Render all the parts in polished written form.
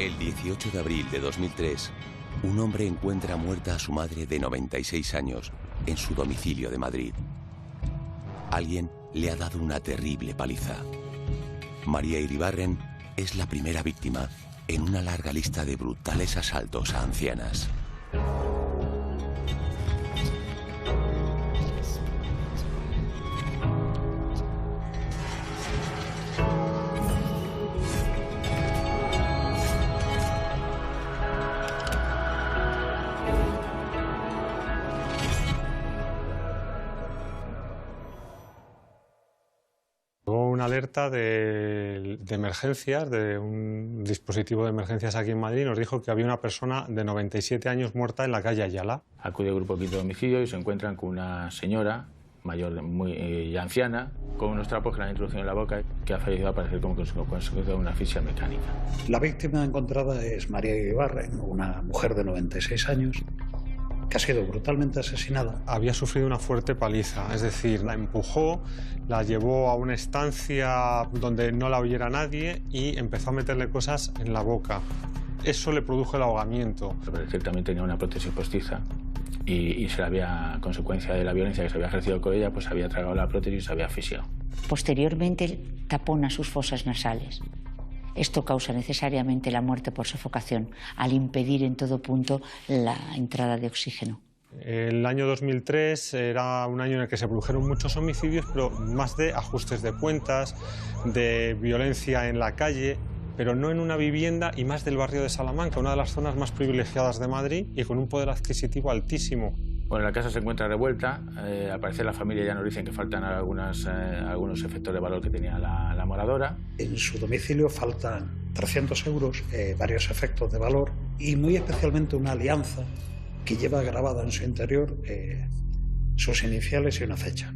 El 18 de abril de 2003, un hombre encuentra muerta a su madre de 96 años en su domicilio de Madrid. Alguien le ha dado una terrible paliza. María Iribarren es la primera víctima en una larga lista de brutales asaltos a ancianas. Una alerta de emergencias, de un dispositivo de emergencias aquí en Madrid, nos dijo que había una persona de 97 años muerta en la calle Ayala. Acude el grupo quinto de homicidio y se encuentran con una señora mayor, muy anciana, con unos trapos que le han introducido en la boca, que ha fallecido al parecer como consecuencia de una asfixia mecánica. La víctima encontrada es María Iribarren, una mujer de 96 años, que ha sido brutalmente asesinada. Había sufrido una fuerte paliza, es decir, la empujó, la llevó a una estancia donde no la oyera nadie y empezó a meterle cosas en la boca. Eso le produjo el ahogamiento. Ciertamente tenía una prótesis postiza y se le había, a consecuencia de la violencia que se había ejercido con ella, pues había tragado la prótesis y se había asfixiado. Posteriormente tapona sus fosas nasales. Esto causa necesariamente la muerte por sofocación, al impedir en todo punto la entrada de oxígeno. El año 2003 era un año en el que se produjeron muchos homicidios, pero más de ajustes de cuentas, de violencia en la calle, pero no en una vivienda, y más del barrio de Salamanca, una de las zonas más privilegiadas de Madrid y con un poder adquisitivo altísimo. Bueno, la casa se encuentra revuelta. Al parecer la familia ya nos dicen que faltan algunos efectos de valor que tenía la moradora. En su domicilio faltan 300 euros, varios efectos de valor y muy especialmente una alianza que lleva grabada en su interior sus iniciales y una fecha.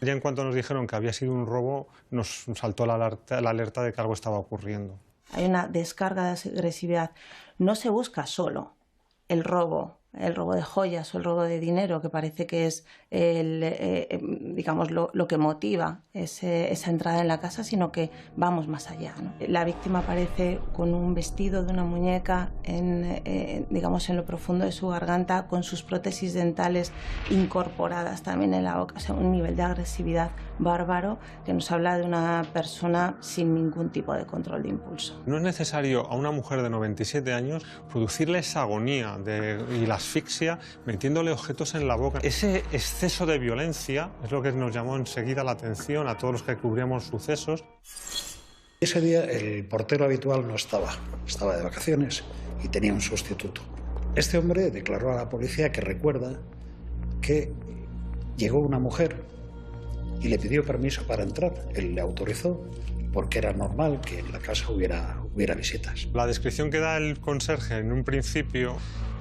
Ya en cuanto nos dijeron que había sido un robo, nos saltó la alerta de que algo estaba ocurriendo. Hay una descarga de agresividad. No se busca solo el robo de joyas o el robo de dinero, que parece que es digamos, lo que motiva esa entrada en la casa, sino que vamos más allá, ¿no? La víctima aparece con un vestido de una muñeca digamos, en lo profundo de su garganta, con sus prótesis dentales incorporadas también en la boca. O sea, un nivel de agresividad bárbaro que nos habla de una persona sin ningún tipo de control de impulso. No es necesario a una mujer de 97 años producirle esa agonía y la asfixia metiéndole objetos en la boca. Ese exceso de violencia es lo que nos llamó enseguida la atención a todos los que cubríamos sucesos. Ese día el portero habitual no estaba de vacaciones y tenía un sustituto. Este hombre declaró a la policía que recuerda que llegó una mujer y le pidió permiso para entrar. Él le autorizó porque era normal que en la casa hubiera visitas. La descripción que da el conserje en un principio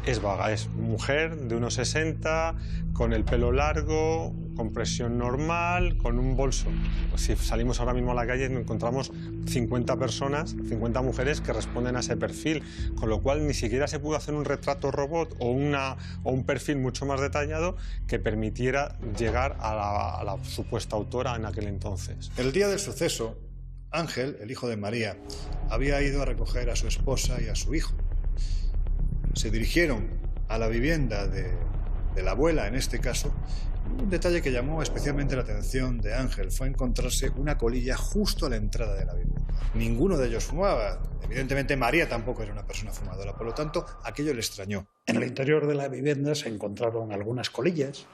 es vaga. Es mujer de unos 60, con el pelo largo, con presión normal, con un bolso. Si salimos ahora mismo a la calle encontramos 50 personas, 50 mujeres que responden a ese perfil, con lo cual ni siquiera se pudo hacer un retrato robot o un perfil mucho más detallado que permitiera llegar a la supuesta autora en aquel entonces. El día del suceso, Ángel, el hijo de María, había ido a recoger a su esposa y a su hijo. Se dirigieron a la vivienda de la abuela, en este caso. Un detalle que llamó especialmente la atención de Ángel fue encontrarse una colilla justo a la entrada de la vivienda. Ninguno de ellos fumaba. Evidentemente María tampoco era una persona fumadora, por lo tanto aquello le extrañó. En el interior de la vivienda se encontraron algunas colillas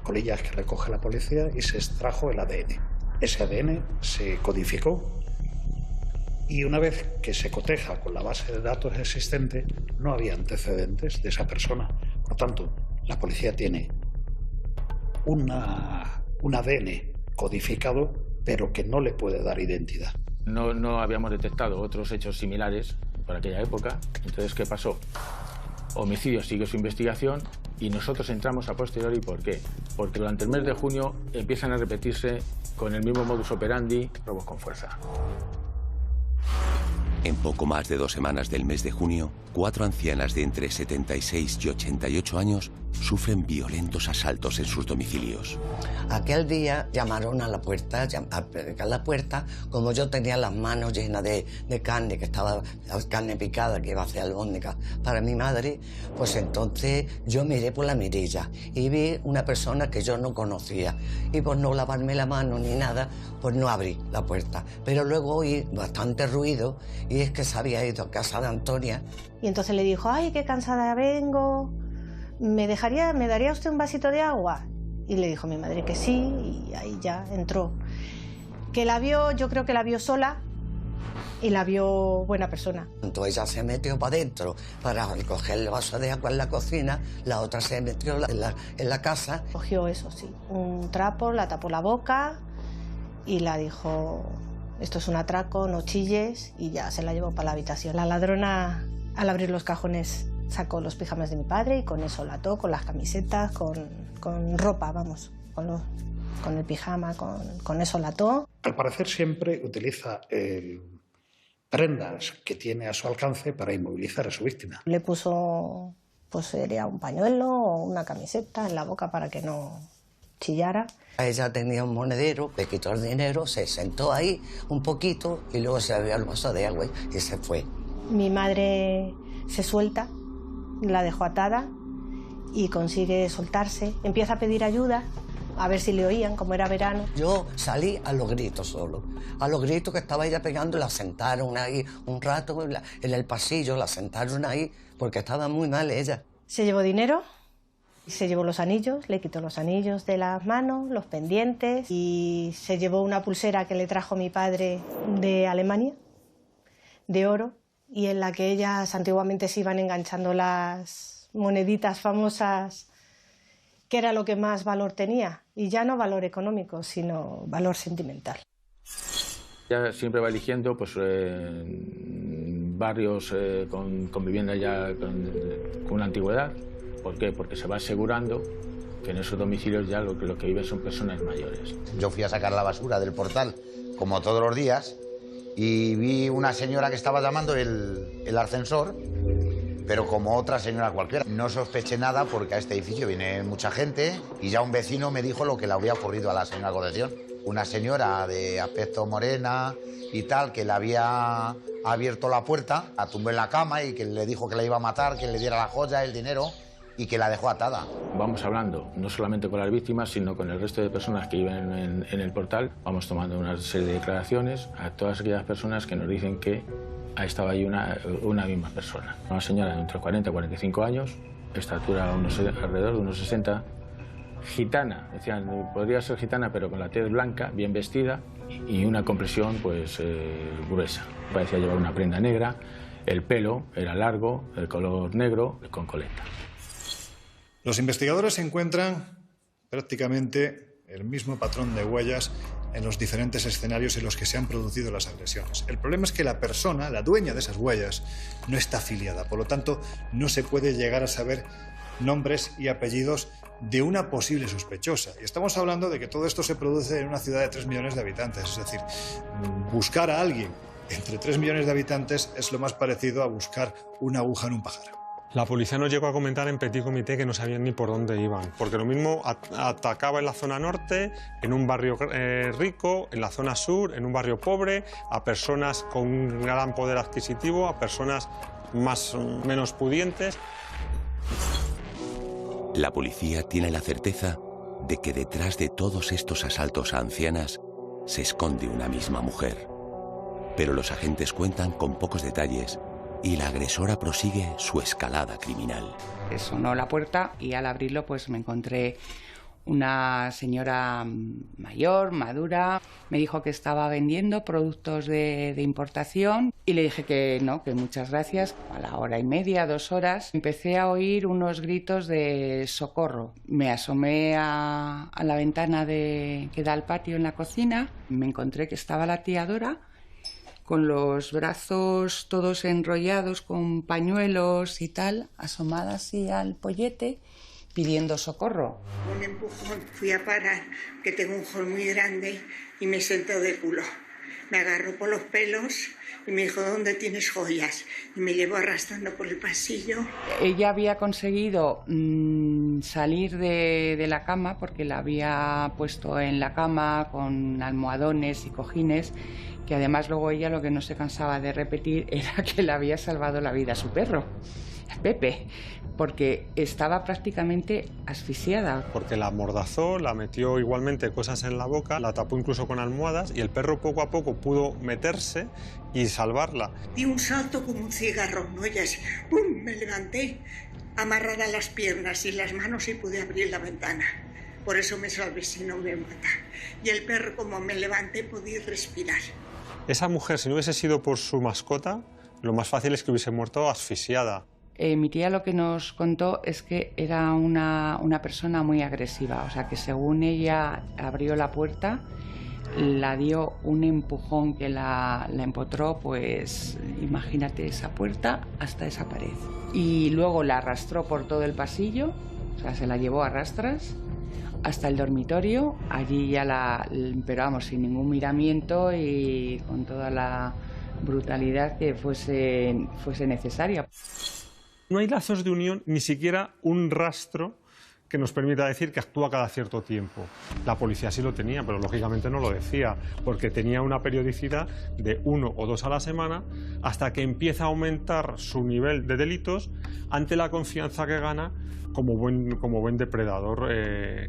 que recoge la policía, y se extrajo el ADN. Ese ADN se codificó y una vez que se coteja con la base de datos existente, no había antecedentes de esa persona. Por tanto, la policía tiene un ADN codificado, pero que no le puede dar identidad. No habíamos detectado otros hechos similares por aquella época. Entonces, ¿qué pasó? Homicidio siguió su investigación y nosotros entramos a posteriori. ¿Por qué? Porque durante el mes de junio empiezan a repetirse con el mismo modus operandi robos con fuerza. En poco más de 2 semanas del mes de junio, 4 ancianas de entre 76 y 88 años sufren violentos asaltos en sus domicilios. Aquel día llamaron a la puerta, como yo tenía las manos llenas de carne, que estaba carne picada, que iba a hacer albóndigas para mi madre, pues entonces yo miré por la mirilla y vi una persona que yo no conocía. Y por no lavarme la mano ni nada, pues no abrí la puerta. Pero luego oí bastante ruido y es que se había ido a casa de Antonia. Y entonces le dijo, ay, qué cansada vengo, ¿me daría usted un vasito de agua? Y le dijo mi madre que sí, y ahí ya entró. Que la vio, yo creo que la vio sola y la vio buena persona. Entonces ella se metió para adentro para recoger el vaso de agua en la cocina, la otra se metió en la casa. Cogió eso, sí, un trapo, la tapó la boca y la dijo, esto es un atraco, no chilles, y ya se la llevó para la habitación. La ladrona, al abrir los cajones, sacó los pijamas de mi padre y con eso la ató, con las camisetas, con ropa, vamos, con el pijama, con eso la ató. Al parecer siempre utiliza prendas que tiene a su alcance para inmovilizar a su víctima. Le puso, pues sería un pañuelo o una camiseta en la boca para que no chillara. Ella tenía un monedero, le quitó el dinero, se sentó ahí un poquito y luego se bebió el vaso de agua y se fue. Mi madre se suelta, la dejó atada y consigue soltarse. Empieza a pedir ayuda, a ver si le oían, como era verano. Yo salí a los gritos solo, a los gritos que estaba ella pegando, la sentaron ahí un rato en el pasillo, la sentaron ahí porque estaba muy mal ella. Se llevó dinero, se llevó los anillos, le quitó los anillos de las manos, los pendientes, y se llevó una pulsera que le trajo mi padre de Alemania, de oro, y en la que ellas antiguamente se iban enganchando las moneditas famosas, que era lo que más valor tenía, y ya no valor económico, sino valor sentimental. Ya siempre va eligiendo pues, barrios con vivienda ya con una antigüedad. ¿Por qué? Porque se va asegurando que en esos domicilios ya lo que viven son personas mayores. Yo fui a sacar la basura del portal, como todos los días, y vi una señora que estaba llamando el ascensor, pero como otra señora cualquiera. No sospeché nada porque a este edificio viene mucha gente y ya un vecino me dijo lo que le había ocurrido a la señora Concepción. Una señora de aspecto morena y tal, que le había abierto la puerta, la tumbó en la cama y que le dijo que la iba a matar, que le diera la joya, el dinero, y que la dejó atada. Vamos hablando no solamente con las víctimas, sino con el resto de personas que viven en el portal. Vamos tomando una serie de declaraciones a todas aquellas personas que nos dicen que estaba ahí una misma persona. Una señora de entre 40 y 45 años, estatura alrededor de unos 60, gitana, decían, podría ser gitana, pero con la tez blanca, bien vestida y una complexión pues gruesa. Parecía llevar una prenda negra, el pelo era largo, el color negro, con coleta. Los investigadores encuentran prácticamente el mismo patrón de huellas en los diferentes escenarios en los que se han producido las agresiones. El problema es que la persona, la dueña de esas huellas, no está afiliada. Por lo tanto, no se puede llegar a saber nombres y apellidos de una posible sospechosa. Y estamos hablando de que todo esto se produce en una ciudad de 3 millones de habitantes. Es decir, buscar a alguien entre 3 millones de habitantes es lo más parecido a buscar una aguja en un pajar. La policía nos llegó a comentar en Petit Comité que no sabían ni por dónde iban, porque lo mismo atacaba en la zona norte, en un barrio rico, en la zona sur, en un barrio pobre, a personas con un gran poder adquisitivo, a personas menos pudientes. La policía tiene la certeza de que detrás de todos estos asaltos a ancianas se esconde una misma mujer. Pero los agentes cuentan con pocos detalles y la agresora prosigue su escalada criminal. Sonó la puerta y al abrirlo pues me encontré una señora mayor, madura. Me dijo que estaba vendiendo productos de importación y le dije que no, que muchas gracias. A la hora y media, 2 horas, empecé a oír unos gritos de socorro. Me asomé a la ventana que da al patio en la cocina. Me encontré que estaba la tía Dora con los brazos todos enrollados con pañuelos y tal, asomada así al pollete, pidiendo socorro. Un empujón, fui a parar, que tengo un hall muy grande, y me sentó de culo. Me agarró por los pelos y me dijo, ¿dónde tienes joyas? Y me llevó arrastrando por el pasillo. Ella había conseguido salir de la cama porque la había puesto en la cama con almohadones y cojines, que además luego ella lo que no se cansaba de repetir era que le había salvado la vida a su perro, Pepe, porque estaba prácticamente asfixiada. Porque la amordazó, la metió igualmente cosas en la boca, la tapó incluso con almohadas y el perro poco a poco pudo meterse y salvarla. Di un salto como un cigarro, ¿no? Y así, ¡pum!, me levanté, amarrada las piernas y las manos y pude abrir la ventana. Por eso me salvé, si no me mata. Y el perro, como me levanté, podía respirar. Esa mujer, si no hubiese sido por su mascota, lo más fácil es que hubiese muerto asfixiada. Mi tía lo que nos contó es que era una persona muy agresiva, o sea que según ella abrió la puerta, la dio un empujón que la empotró, pues imagínate esa puerta hasta esa pared. Y luego la arrastró por todo el pasillo, o sea, se la llevó a rastras hasta el dormitorio, allí ya pero vamos, sin ningún miramiento y con toda la brutalidad que fuese necesaria. No hay lazos de unión, ni siquiera un rastro que nos permita decir que actúa cada cierto tiempo. La policía sí lo tenía, pero lógicamente no lo decía, porque tenía una periodicidad de 1 o 2 a la semana, hasta que empieza a aumentar su nivel de delitos ante la confianza que gana como buen depredador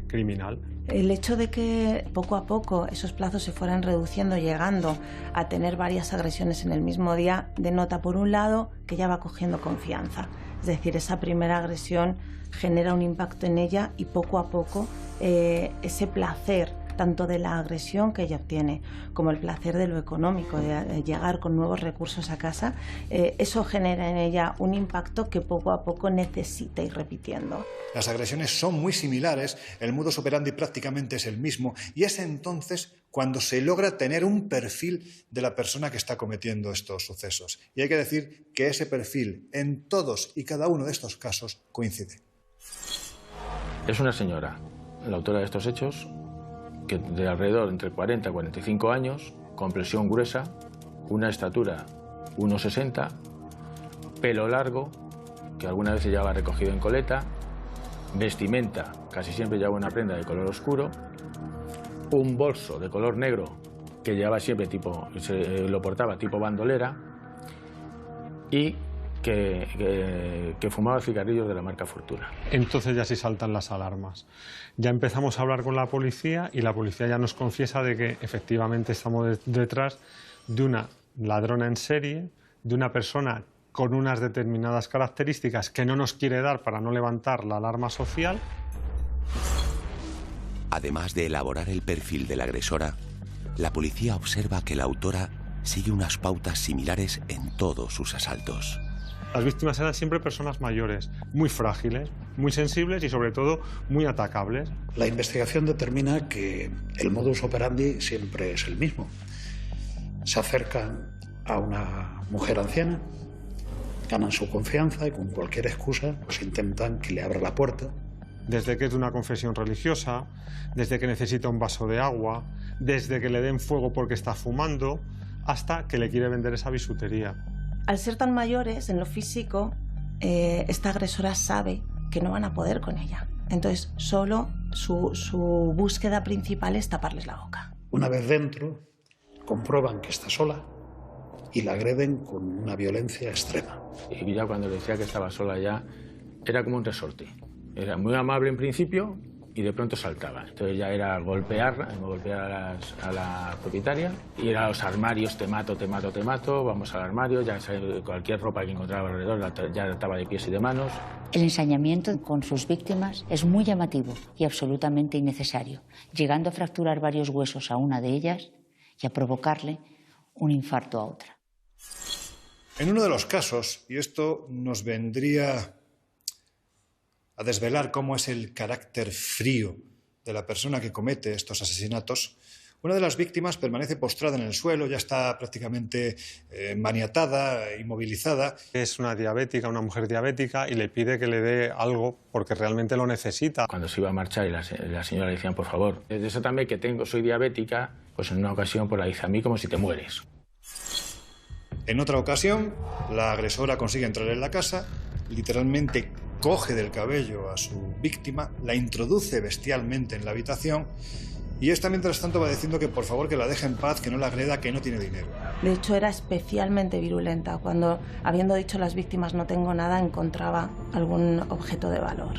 criminal. El hecho de que poco a poco esos plazos se fueran reduciendo, llegando a tener varias agresiones en el mismo día, denota, por un lado, que ya va cogiendo confianza. Es decir, esa primera agresión genera un impacto en ella y poco a poco ese placer, tanto de la agresión que ella obtiene como el placer de lo económico, de llegar con nuevos recursos a casa, eso genera en ella un impacto que poco a poco necesita ir repitiendo. Las agresiones son muy similares, el modus operandi prácticamente es el mismo y es entonces cuando se logra tener un perfil de la persona que está cometiendo estos sucesos. Y hay que decir que ese perfil en todos y cada uno de estos casos coincide. Es una señora, la autora de estos hechos, que de alrededor entre 40 y 45 años, complexión gruesa, una estatura 1,60, pelo largo, que alguna vez se llevaba recogido en coleta, vestimenta, casi siempre llevaba una prenda de color oscuro, un bolso de color negro que llevaba siempre lo portaba tipo bandolera y que fumaba cigarrillos de la marca Fortuna. Entonces ya sí saltan las alarmas. Ya empezamos a hablar con la policía y la policía ya nos confiesa de que efectivamente estamos detrás de una ladrona en serie, de una persona con unas determinadas características que no nos quiere dar para no levantar la alarma social. Además de elaborar el perfil de la agresora, la policía observa que la autora sigue unas pautas similares en todos sus asaltos. Las víctimas eran siempre personas mayores, muy frágiles, muy sensibles y sobre todo muy atacables. La investigación determina que el modus operandi siempre es el mismo. Se acercan a una mujer anciana, ganan su confianza y con cualquier excusa pues intentan que le abra la puerta. Desde que es de una confesión religiosa, desde que necesita un vaso de agua, desde que le den fuego porque está fumando, hasta que le quiere vender esa bisutería. Al ser tan mayores en lo físico, esta agresora sabe que no van a poder con ella. Entonces, solo su búsqueda principal es taparles la boca. Una vez dentro, comprueban que está sola y la agreden con una violencia extrema. Y ya cuando le decía que estaba sola ya, era como un resorte. Era muy amable en principio y de pronto saltaba. Entonces ya era golpear a la propietaria, ir a los armarios, te mato, vamos al armario, ya cualquier ropa que encontraba alrededor ya estaba de pies y de manos. El ensañamiento con sus víctimas es muy llamativo y absolutamente innecesario, llegando a fracturar varios huesos a una de ellas y a provocarle un infarto a otra. En uno de los casos, y esto nos vendría a desvelar cómo es el carácter frío de la persona que comete estos asesinatos, Una de las víctimas permanece postrada en el suelo, ya está prácticamente maniatada, inmovilizada. Es una diabética, una mujer diabética, y le pide que le dé algo porque realmente lo necesita. Cuando se iba a marchar y la señora le decían, por favor, desátame que soy diabética, pues en una ocasión pues la dice, a mí como si te mueres. En otra ocasión, la agresora consigue entrar en la casa, literalmente coge del cabello a su víctima, la introduce bestialmente en la habitación y esta mientras tanto va diciendo que por favor que la deje en paz, que no la agreda, que no tiene dinero. De hecho era especialmente virulenta. Cuando, habiendo dicho las víctimas no tengo nada, encontraba algún objeto de valor.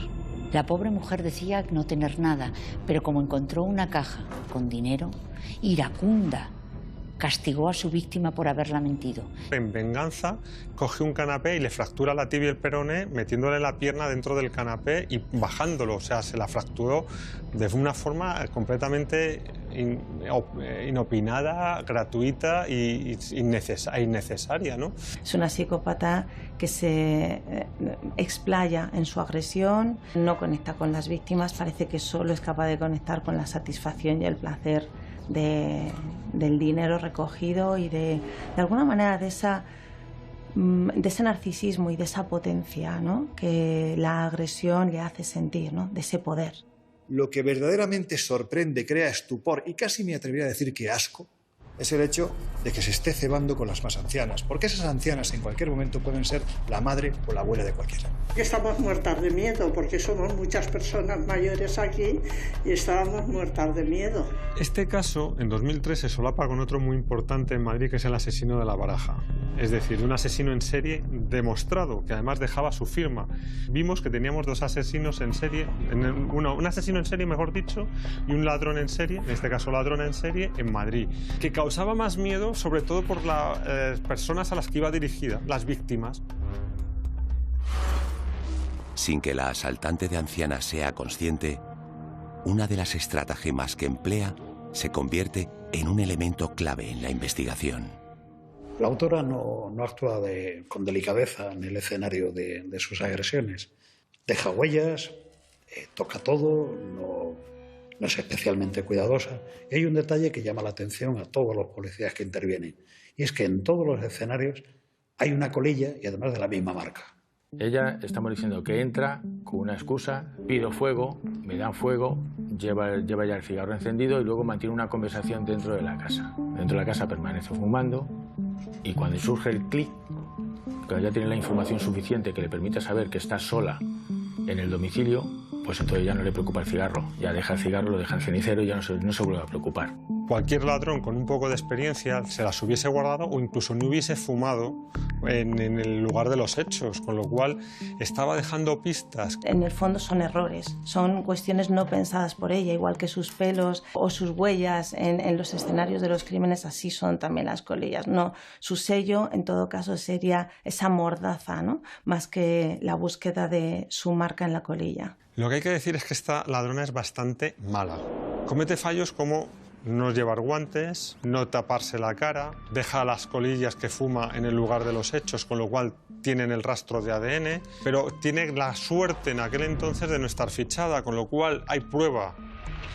La pobre mujer decía no tener nada, pero como encontró una caja con dinero, iracunda, castigó a su víctima por haberla mentido. En venganza, coge un canapé y le fractura la tibia y el peroné metiéndole la pierna dentro del canapé y bajándolo. O sea, se la fracturó de una forma completamente inopinada, gratuita e innecesaria, ¿no? Es una psicópata que se explaya en su agresión, no conecta con las víctimas, parece que solo es capaz de conectar con la satisfacción y el placer del dinero recogido y de alguna manera de ese narcisismo y de esa potencia, ¿no?, que la agresión le hace sentir, ¿no?, de ese poder. Lo que verdaderamente sorprende, crea estupor y casi me atrevería a decir que asco, es el hecho de que se esté cebando con las más ancianas, porque esas ancianas en cualquier momento pueden ser la madre o la abuela de cualquiera. Estamos muertas de miedo porque somos muchas personas mayores aquí y estábamos muertas de miedo. Este caso, en 2003, se solapa con otro muy importante en Madrid, que es el asesino de La Baraja. Es decir, un asesino en serie demostrado, que además dejaba su firma. Vimos que teníamos dos asesinos en serie, un asesino en serie, mejor dicho, y un ladrón en serie, en este caso ladrona en serie, en Madrid, que causaba más miedo, sobre todo por las personas a las que iba dirigida, las víctimas. Sin que la asaltante de ancianas sea consciente, una de las estratagemas que emplea se convierte en un elemento clave en la investigación. La autora no actúa con delicadeza en el escenario de sus agresiones. Deja huellas, toca todo, no es especialmente cuidadosa. Y hay un detalle que llama la atención a todos los policías que intervienen, y es que en todos los escenarios hay una colilla y además de la misma marca. Ella, estamos diciendo que entra con una excusa, pido fuego, me dan fuego, lleva ya el cigarro encendido y luego mantiene una conversación dentro de la casa. Dentro de la casa permanece fumando y cuando surge el clic, cuando ya tiene la información suficiente que le permite saber que está sola en el domicilio, pues entonces ya no le preocupa el cigarro, ya deja el cigarro, lo deja en el cenicero y ya no se vuelve a preocupar. Cualquier ladrón con un poco de experiencia se las hubiese guardado o incluso no hubiese fumado en el lugar de los hechos, con lo cual estaba dejando pistas. En el fondo son errores, son cuestiones no pensadas por ella, igual que sus pelos o sus huellas en los escenarios de los crímenes, así son también las colillas. No, su sello en todo caso sería esa mordaza, ¿no?, más que la búsqueda de su marca en la colilla. Lo que hay que decir es que esta ladrona es bastante mala. Comete fallos como no llevar guantes, no taparse la cara, deja las colillas que fuma en el lugar de los hechos, con lo cual tienen el rastro de ADN, pero tiene la suerte en aquel entonces de no estar fichada, con lo cual hay prueba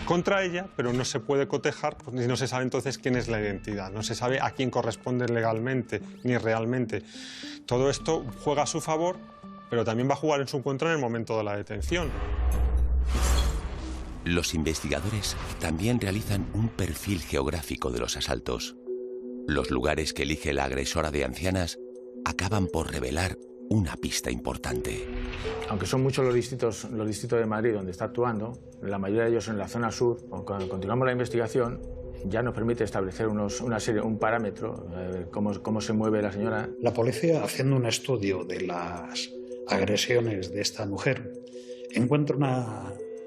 contra ella, pero no se puede cotejar y no se sabe entonces quién es la identidad, no se sabe a quién corresponde legalmente ni realmente. Todo esto juega a su favor, pero también va a jugar en su contra en el momento de la detención. Los investigadores también realizan un perfil geográfico de los asaltos. Los lugares que elige la agresora de ancianas acaban por revelar una pista importante. Aunque son muchos los distritos de Madrid donde está actuando, la mayoría de ellos en la zona sur, cuando continuamos la investigación, ya nos permite establecer un parámetro, cómo se mueve la señora. La policía, haciendo un estudio de las agresiones de esta mujer, encuentra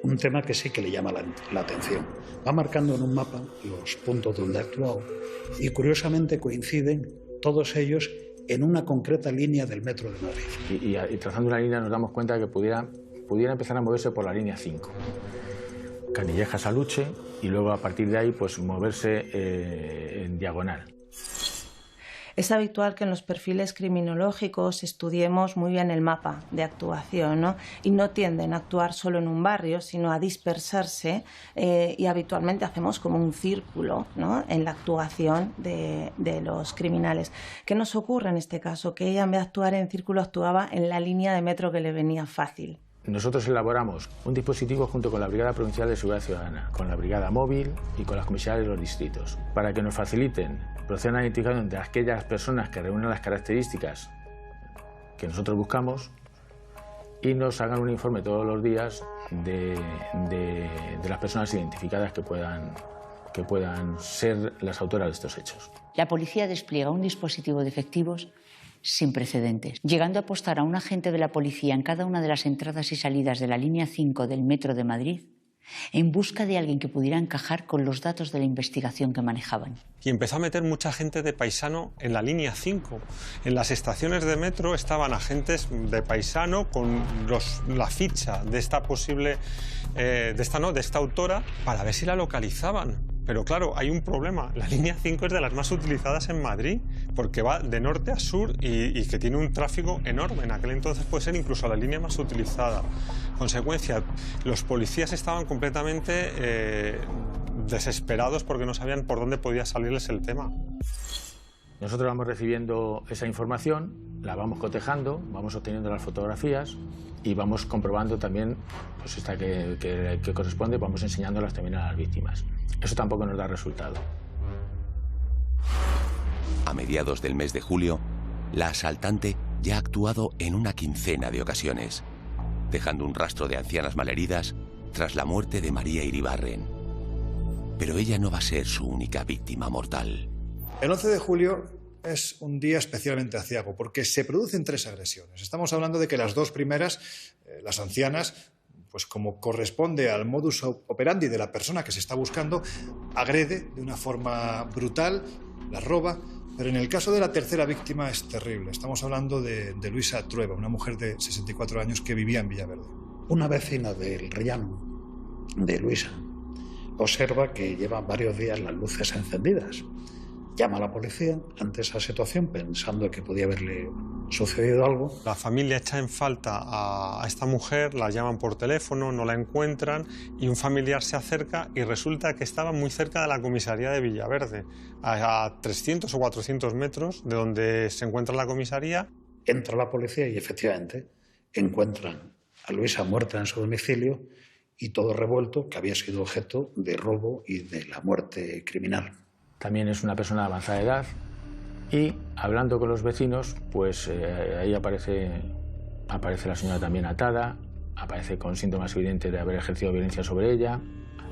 un tema que sí que le llama la atención. Va marcando en un mapa los puntos donde ha actuado y curiosamente coinciden todos ellos en una concreta línea del metro de Madrid. Y trazando una línea nos damos cuenta de que pudiera empezar a moverse por la línea 5. Canillejas a Luche y luego a partir de ahí pues moverse en diagonal. Es habitual que en los perfiles criminológicos estudiemos muy bien el mapa de actuación, ¿no? Y no tienden a actuar solo en un barrio, sino a dispersarse y habitualmente hacemos como un círculo, ¿no?, en la actuación de los criminales. ¿Qué nos ocurre en este caso? Que ella, en vez de actuar en círculo, actuaba en la línea de metro que le venía fácil. Nosotros elaboramos un dispositivo junto con la Brigada Provincial de Seguridad Ciudadana, con la Brigada Móvil y con las comisarías de los distritos, para que nos faciliten, procedan a la identificación de aquellas personas que reúnen las características que nosotros buscamos y nos hagan un informe todos los días de las personas identificadas que puedan ser las autoras de estos hechos. La policía despliega un dispositivo de efectivos sin precedentes, llegando a apostar a un agente de la policía en cada una de las entradas y salidas de la línea 5 del metro de Madrid en busca de alguien que pudiera encajar con los datos de la investigación que manejaban. Y empezó a meter mucha gente de paisano en la línea 5. En las estaciones de metro estaban agentes de paisano con la ficha de esta posible, de esta autora, para ver si la localizaban. Pero claro, hay un problema. La línea 5 es de las más utilizadas en Madrid, porque va de norte a sur y que tiene un tráfico enorme. En aquel entonces puede ser incluso la línea más utilizada. Consecuencia, los policías estaban completamente desesperados porque no sabían por dónde podía salirles el tema. Nosotros vamos recibiendo esa información, la vamos cotejando, vamos obteniendo las fotografías y vamos comprobando también, pues esta que corresponde, vamos enseñándolas también a las víctimas. Eso tampoco nos da resultado. A mediados del mes de julio, la asaltante ya ha actuado en una quincena de ocasiones, dejando un rastro de ancianas malheridas tras la muerte de María Iribarren. Pero ella no va a ser su única víctima mortal. El 11 de julio es un día especialmente aciago porque se producen 3 agresiones. Estamos hablando de que las 2 primeras, las ancianas, pues como corresponde al modus operandi de la persona que se está buscando, agrede de una forma brutal, la roba, pero en el caso de la tercera víctima es terrible. Estamos hablando de Luisa Trueba, una mujer de 64 años que vivía en Villaverde. Una vecina del rellano de Luisa observa que llevan varios días las luces encendidas. Llama a la policía ante esa situación pensando que podía haberle sucedido algo. La familia echa en falta a esta mujer, la llaman por teléfono, no la encuentran y un familiar se acerca y resulta que estaba muy cerca de la comisaría de Villaverde, a 300 o 400 metros de donde se encuentra la comisaría. Entra la policía y efectivamente encuentran a Luisa muerta en su domicilio y todo revuelto, que había sido objeto de robo y de la muerte criminal. También es una persona de avanzada edad y hablando con los vecinos, pues ahí aparece la señora también atada, aparece con síntomas evidentes de haber ejercido violencia sobre ella,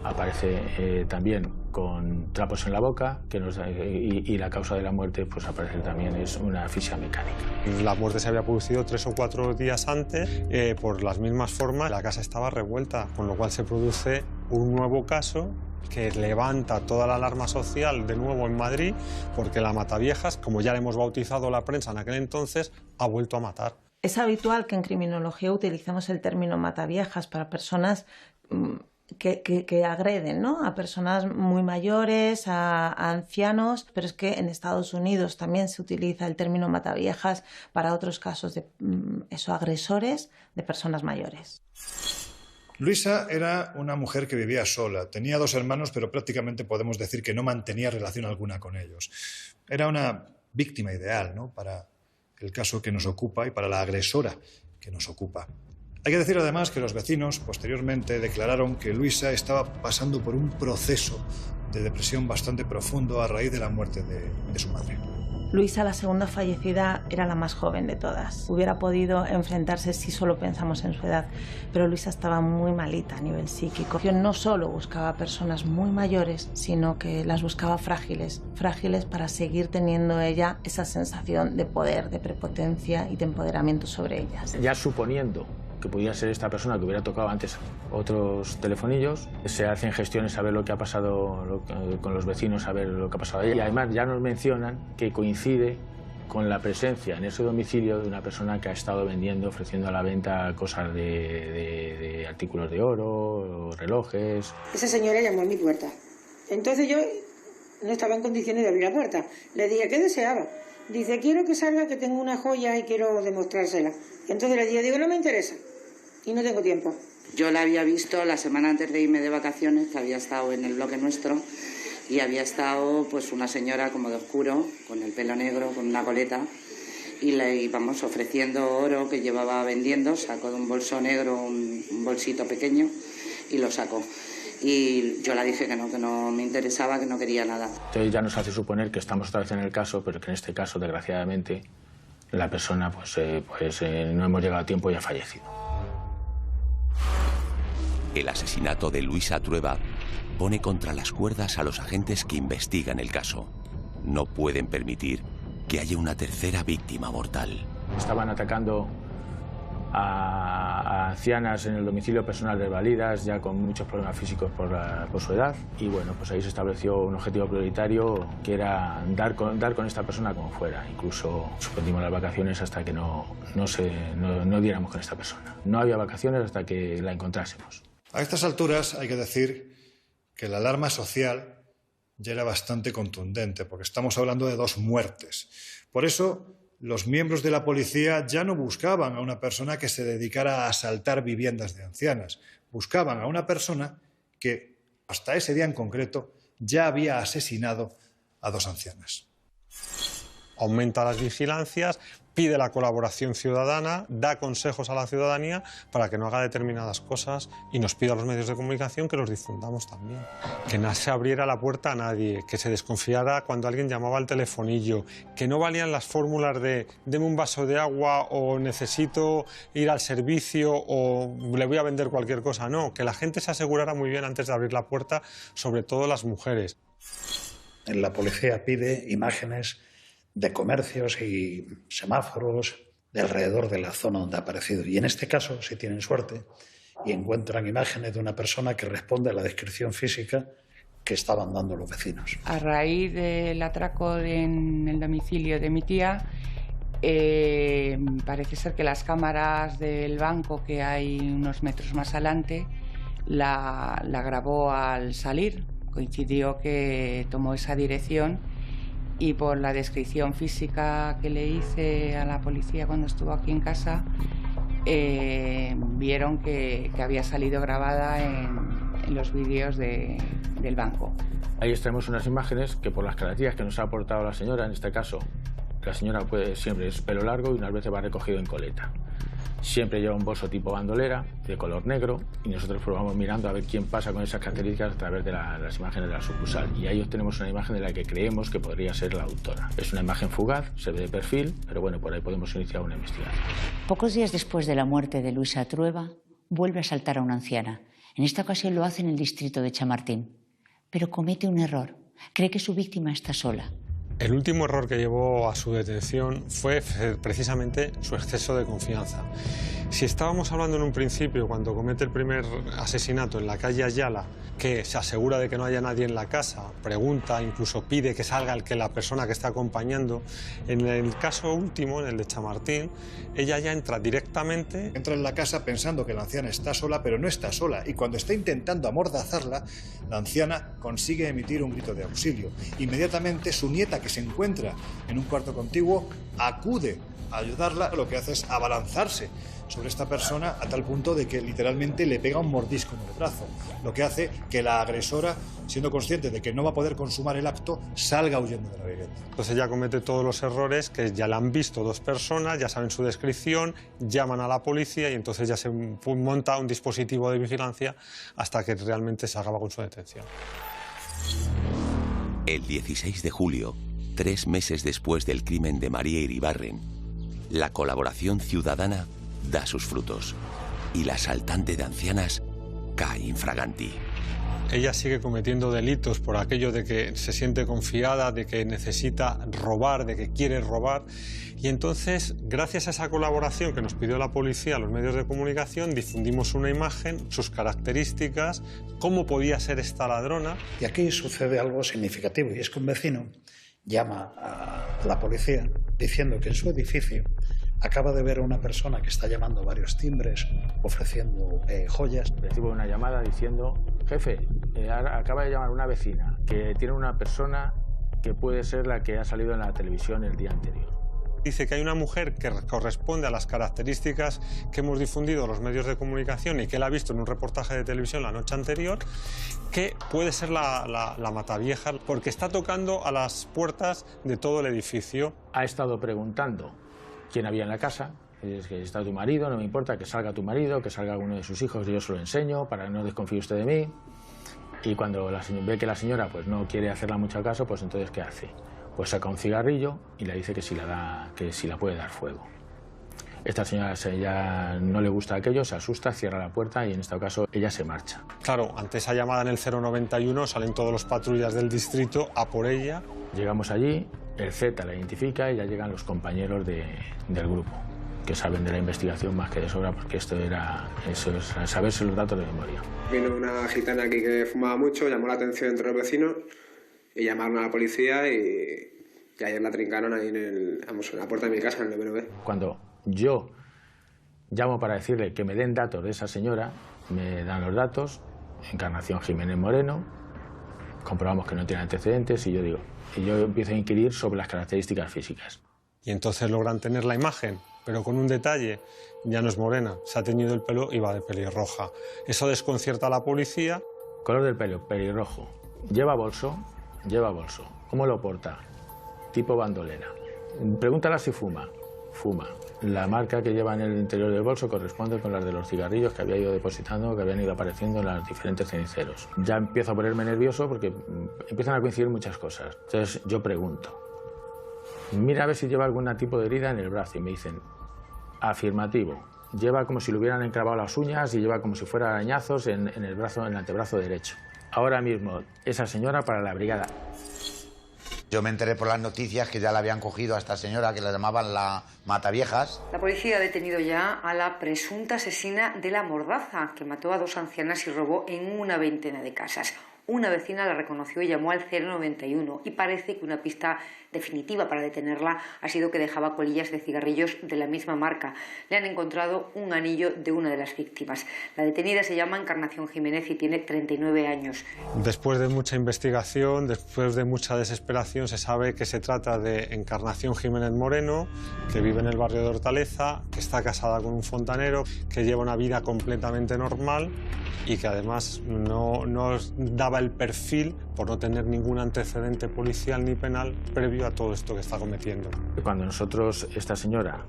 aparece también con trapos en la boca y la causa de la muerte pues aparece también, es una asfixia mecánica. La muerte se había producido 3 o 4 días antes, por las mismas formas la casa estaba revuelta, con lo cual se produce un nuevo caso que levanta toda la alarma social de nuevo en Madrid, porque la Mataviejas, como ya le hemos bautizado la prensa en aquel entonces, ha vuelto a matar. Es habitual que en criminología utilicemos el término mataviejas para personas que agreden, ¿no?, a personas muy mayores, a ancianos, pero es que en Estados Unidos también se utiliza el término mataviejas para otros casos de agresores de personas mayores. Luisa era una mujer que vivía sola. Tenía 2 hermanos, pero prácticamente podemos decir que no mantenía relación alguna con ellos. Era una víctima ideal, ¿no?, para el caso que nos ocupa y para la agresora que nos ocupa. Hay que decir además que los vecinos posteriormente declararon que Luisa estaba pasando por un proceso de depresión bastante profundo a raíz de la muerte de su madre. Luisa, la segunda fallecida, era la más joven de todas. Hubiera podido enfrentarse si solo pensamos en su edad, pero Luisa estaba muy malita a nivel psíquico. Yo no solo buscaba personas muy mayores, sino que las buscaba frágiles para seguir teniendo ella esa sensación de poder, de prepotencia y de empoderamiento sobre ellas. Ya suponiendo que podía ser esta persona que hubiera tocado antes otros telefonillos, se hacen gestiones a ver lo que ha pasado con los vecinos, a ver lo que ha pasado ahí. Y además ya nos mencionan que coincide con la presencia en ese domicilio de una persona que ha estado vendiendo, ofreciendo a la venta cosas de artículos de oro, relojes. Esa señora llamó a mi puerta. Entonces yo no estaba en condiciones de abrir la puerta. Le dije, ¿qué deseaba? Dice, quiero que salga, que tengo una joya y quiero demostrársela. Y entonces le digo, no me interesa y no tengo tiempo. Yo la había visto la semana antes de irme de vacaciones, que había estado en el bloque nuestro, y había estado pues una señora como de oscuro, con el pelo negro, con una coleta, y le íbamos ofreciendo oro que llevaba vendiendo, sacó de un bolso negro un bolsito pequeño y lo sacó. Y yo le dije que no me interesaba, que no quería nada. Entonces ya nos hace suponer que estamos otra vez en el caso, pero que en este caso, desgraciadamente, la persona no hemos llegado a tiempo y ha fallecido. El asesinato de Luisa Trueba pone contra las cuerdas a los agentes que investigan el caso. No pueden permitir que haya una tercera víctima mortal. Estaban atacando a ancianas en el domicilio personal de Validas, ya con muchos problemas físicos por su edad, y bueno, pues ahí se estableció un objetivo prioritario que era dar con esta persona como fuera. Incluso suspendimos las vacaciones hasta que no diéramos con esta persona. No había vacaciones hasta que la encontrásemos. A estas alturas hay que decir que la alarma social ya era bastante contundente, porque estamos hablando de 2 muertes. Por eso, los miembros de la policía ya no buscaban a una persona que se dedicara a asaltar viviendas de ancianas. Buscaban a una persona que, hasta ese día en concreto, ya había asesinado a 2 ancianas. Aumenta las vigilancias, pide la colaboración ciudadana, da consejos a la ciudadanía para que no haga determinadas cosas y nos pide a los medios de comunicación que los difundamos también. Que no se abriera la puerta a nadie, que se desconfiara cuando alguien llamaba al telefonillo, que no valían las fórmulas de deme un vaso de agua o necesito ir al servicio o le voy a vender cualquier cosa. No, que la gente se asegurara muy bien antes de abrir la puerta, sobre todo las mujeres. La policía pide imágenes de comercios y semáforos de alrededor de la zona donde ha aparecido. Y en este caso, si tienen suerte y encuentran imágenes de una persona que responde a la descripción física que estaban dando los vecinos. A raíz del atraco en el domicilio de mi tía, parece ser que las cámaras del banco que hay unos metros más adelante la grabó al salir. Coincidió que tomó esa dirección y por la descripción física que le hice a la policía cuando estuvo aquí en casa, vieron que había salido grabada en los vídeos del banco. Ahí extraemos unas imágenes que por las características que nos ha aportado la señora, en este caso, la señora siempre es pelo largo y unas veces va recogido en coleta. Siempre lleva un bolso tipo bandolera, de color negro, y nosotros probamos mirando a ver quién pasa con esas características a través de las imágenes de la sucursal. Y ahí obtenemos una imagen de la que creemos que podría ser la autora. Es una imagen fugaz, se ve de perfil, pero bueno, por ahí podemos iniciar una investigación. Pocos días después de la muerte de Luisa Trueba, vuelve a asaltar a una anciana. En esta ocasión lo hace en el distrito de Chamartín. Pero comete un error. Cree que su víctima está sola. El último error que llevó a su detención fue precisamente su exceso de confianza. Si estábamos hablando en un principio, cuando comete el primer asesinato en la calle Ayala, que se asegura de que no haya nadie en la casa, pregunta, incluso pide que salga la persona que está acompañando, en el caso último, en el de Chamartín, ella ya entra directamente. Entra en la casa pensando que la anciana está sola, pero no está sola, y cuando está intentando amordazarla, la anciana consigue emitir un grito de auxilio. Inmediatamente su nieta, que se encuentra en un cuarto contiguo, acude a ayudarla. Lo que hace es abalanzarse sobre esta persona a tal punto de que literalmente le pega un mordisco en el brazo, lo que hace que la agresora, siendo consciente de que no va a poder consumar el acto, salga huyendo de la vivienda. Entonces ella comete todos los errores que ya la han visto 2 personas, ya saben su descripción, llaman a la policía y entonces ya se monta un dispositivo de vigilancia hasta que realmente se acaba con su detención. El 16 de julio, 3 meses después del crimen de María Iribarren, la colaboración ciudadana da sus frutos y la asaltante de ancianas cae infraganti. Ella sigue cometiendo delitos por aquello de que se siente confiada, de que necesita robar, de que quiere robar. Y entonces, gracias a esa colaboración que nos pidió la policía, los medios de comunicación, difundimos una imagen, sus características, cómo podía ser esta ladrona. Y aquí sucede algo significativo, y es que un vecino llama a la policía diciendo que en su edificio acaba de ver a una persona que está llamando varios timbres, ofreciendo joyas. Recibo una llamada diciendo, jefe, acaba de llamar una vecina que tiene una persona que puede ser la que ha salido en la televisión el día anterior. Dice que hay una mujer que corresponde a las características que hemos difundido los medios de comunicación y que él ha visto en un reportaje de televisión la noche anterior, que puede ser la Matavieja, porque está tocando a las puertas de todo el edificio. Ha estado preguntando quién había en la casa. Es que está tu marido, no me importa que salga tu marido, que salga alguno de sus hijos, yo se lo enseño para que no desconfíe usted de mí. Y cuando ve que la señora pues, no quiere hacerle mucho caso, pues entonces ¿qué hace? Pues saca un cigarrillo y le dice que si la puede dar fuego. Esta señora ya no le gusta aquello, se asusta, cierra la puerta y en este caso ella se marcha. Claro, ante esa llamada en el 091 salen todos los patrullas del distrito a por ella. Llegamos allí, el Z la identifica y ya llegan los compañeros del grupo, que saben de la investigación más que de sobra, porque eso es saberse los datos de memoria. Vino una gitana aquí que fumaba mucho, llamó la atención entre los vecinos y llamaron a la policía y ayer la trincaron ahí en la puerta de mi casa, en el 9. Cuando yo llamo para decirle que me den datos de esa señora, me dan los datos, Encarnación Jiménez Moreno, comprobamos que no tiene antecedentes y yo empiezo a inquirir sobre las características físicas. Y entonces logran tener la imagen, pero con un detalle, ya no es morena, se ha teñido el pelo y va de pelirroja. Eso desconcierta a la policía. Color del pelo, pelirrojo. Lleva bolso. ¿Cómo lo porta? Tipo bandolera. Pregúntala si fuma. Fuma. La marca que lleva en el interior del bolso corresponde con las de los cigarrillos que había ido depositando, que habían ido apareciendo en los diferentes ceniceros. Ya empiezo a ponerme nervioso porque empiezan a coincidir muchas cosas. Entonces yo pregunto, mira a ver si lleva algún tipo de herida en el brazo, y me dicen, afirmativo. Lleva como si le hubieran encravado las uñas y lleva como si fuera arañazos en el antebrazo derecho. Ahora mismo, esa señora para la brigada. Yo me enteré por las noticias que ya la habían cogido a esta señora, que la llamaban la Mataviejas. La policía ha detenido ya a la presunta asesina de La Mordaza, que mató a 2 ancianas y robó en una veintena de casas. Una vecina la reconoció y llamó al 091 y parece que una pista definitiva para detenerla ha sido que dejaba colillas de cigarrillos de la misma marca. Le han encontrado un anillo de una de las víctimas. La detenida se llama Encarnación Jiménez y tiene 39 años. Después de mucha investigación, después de mucha desesperación, se sabe que se trata de Encarnación Jiménez Moreno, que vive en el barrio de Hortaleza, que está casada con un fontanero, que lleva una vida completamente normal y que además no daba el perfil por no tener ningún antecedente policial ni penal previo a todo esto que está cometiendo. Cuando esta señora,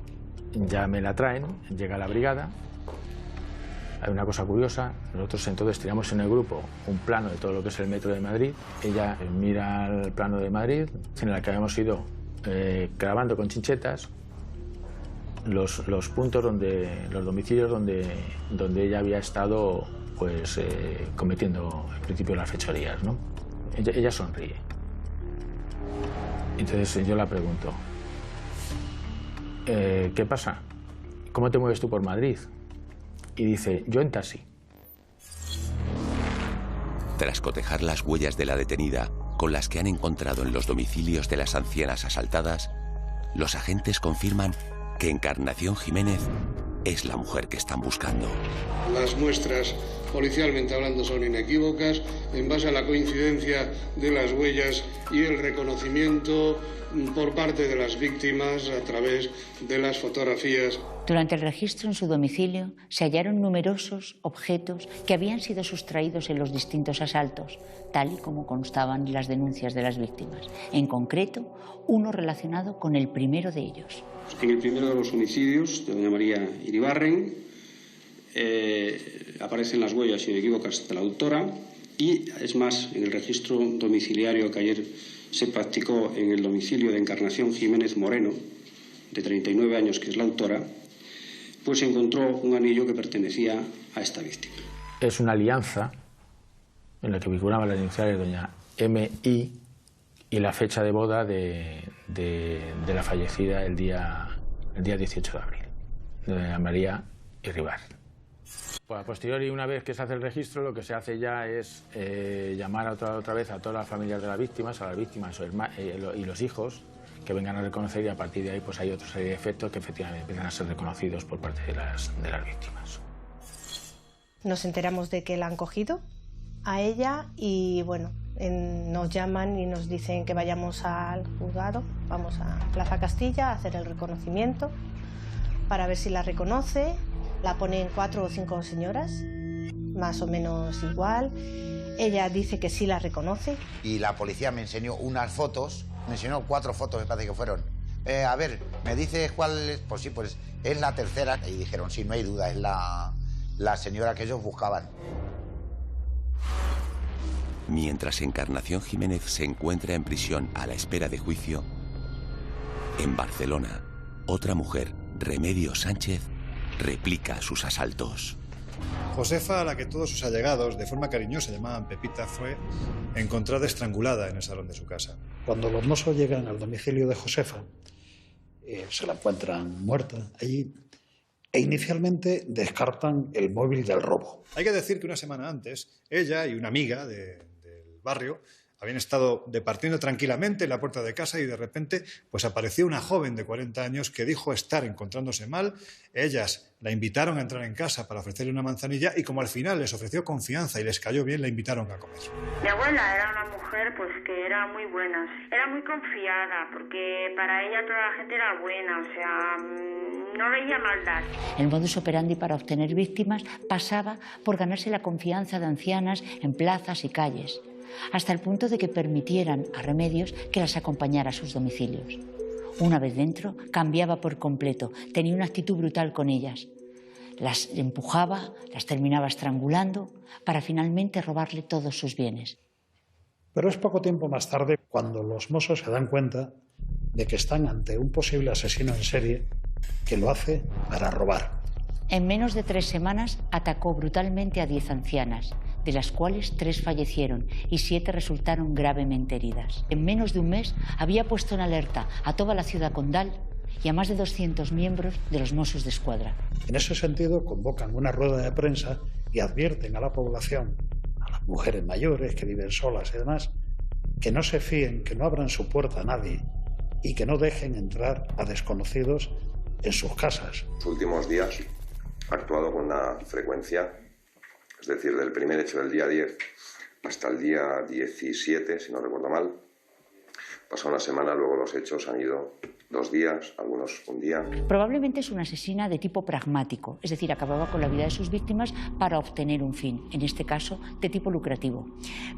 ya me la traen, llega a la brigada, hay una cosa curiosa, nosotros entonces tiramos en el grupo un plano de todo lo que es el metro de Madrid, ella mira el plano de Madrid, en el que habíamos ido grabando con chinchetas los puntos los domicilios donde ella había estado pues cometiendo en principio las fechorías, ¿no? Ella sonríe. Entonces yo la pregunto, ¿qué pasa? ¿Cómo te mueves tú por Madrid? Y dice, yo en taxi. Tras cotejar las huellas de la detenida con las que han encontrado en los domicilios de las ancianas asaltadas, los agentes confirman que Encarnación Jiménez es la mujer que están buscando. Las muestras, policialmente hablando, son inequívocas en base a la coincidencia de las huellas y el reconocimiento por parte de las víctimas a través de las fotografías. Durante el registro en su domicilio se hallaron numerosos objetos que habían sido sustraídos en los distintos asaltos, tal y como constaban en las denuncias de las víctimas. En concreto, uno relacionado con el primero de ellos. En el primero de los homicidios de doña María Iribarren aparecen las huellas inequívocas de la autora y, es más, en el registro domiciliario que ayer se practicó en el domicilio de Encarnación Jiménez Moreno, de 39 años, que es la autora, pues se encontró un anillo que pertenecía a esta víctima. Es una alianza en la que figuraban las iniciales de doña M.I. y la fecha de boda de la fallecida el día 18 de abril, de doña María Iribarren. Pues a posteriori, una vez que se hace el registro, lo que se hace ya es llamar otra vez a todas las familias de las víctimas, y los hijos, que vengan a reconocer, y a partir de ahí pues hay otra serie de efectos que efectivamente empiezan a ser reconocidos por parte de las víctimas. Nos enteramos de que la han cogido a ella y bueno, nos llaman y nos dicen que vayamos al juzgado, vamos a Plaza Castilla a hacer el reconocimiento para ver si la reconoce. La ponen 4 o 5 señoras, más o menos igual. Ella dice que sí la reconoce. Y la policía me enseñó unas fotos, me enseñó 4 fotos, me parece que fueron. A ver, ¿me dices cuál es? Pues sí, pues es la tercera. Y dijeron, sí, no hay duda, es la señora que ellos buscaban. Mientras Encarnación Jiménez se encuentra en prisión a la espera de juicio, en Barcelona, otra mujer, Remedios Sánchez, replica sus asaltos. Josefa, a la que todos sus allegados, de forma cariñosa, llamaban Pepita, fue encontrada estrangulada en el salón de su casa. Cuando los mozos llegan al domicilio de Josefa, se la encuentran muerta allí e inicialmente descartan el móvil del robo. Hay que decir que una semana antes, ella y una amiga del barrio habían estado departiendo tranquilamente en la puerta de casa y de repente pues apareció una joven de 40 años que dijo estar encontrándose mal. Ellas la invitaron a entrar en casa para ofrecerle una manzanilla y como al final les ofreció confianza y les cayó bien, la invitaron a comer. Mi abuela era una mujer pues que era muy buena, era muy confiada porque para ella toda la gente era buena, o sea, no veía maldad. El modus operandi para obtener víctimas pasaba por ganarse la confianza de ancianas en plazas y calles, hasta el punto de que permitieran a Remedios que las acompañara a sus domicilios. Una vez dentro, cambiaba por completo, tenía una actitud brutal con ellas. Las empujaba, las terminaba estrangulando, para finalmente robarle todos sus bienes. Pero es poco tiempo más tarde cuando los mozos se dan cuenta de que están ante un posible asesino en serie que lo hace para robar. En menos de 3 semanas atacó brutalmente a 10 ancianas, de las cuales 3 fallecieron y 7 resultaron gravemente heridas. En menos de un mes había puesto en alerta a toda la ciudad condal y a más de 200 miembros de los Mossos d'Esquadra. En ese sentido, convocan una rueda de prensa y advierten a la población, a las mujeres mayores que viven solas y demás, que no se fíen, que no abran su puerta a nadie y que no dejen entrar a desconocidos en sus casas. En los últimos días ha actuado con una frecuencia, es decir, del primer hecho del día 10 hasta el día 17, si no recuerdo mal. Pasó una semana, luego los hechos han ido 2 días, algunos un día. Probablemente es una asesina de tipo pragmático, es decir, acababa con la vida de sus víctimas para obtener un fin, en este caso de tipo lucrativo.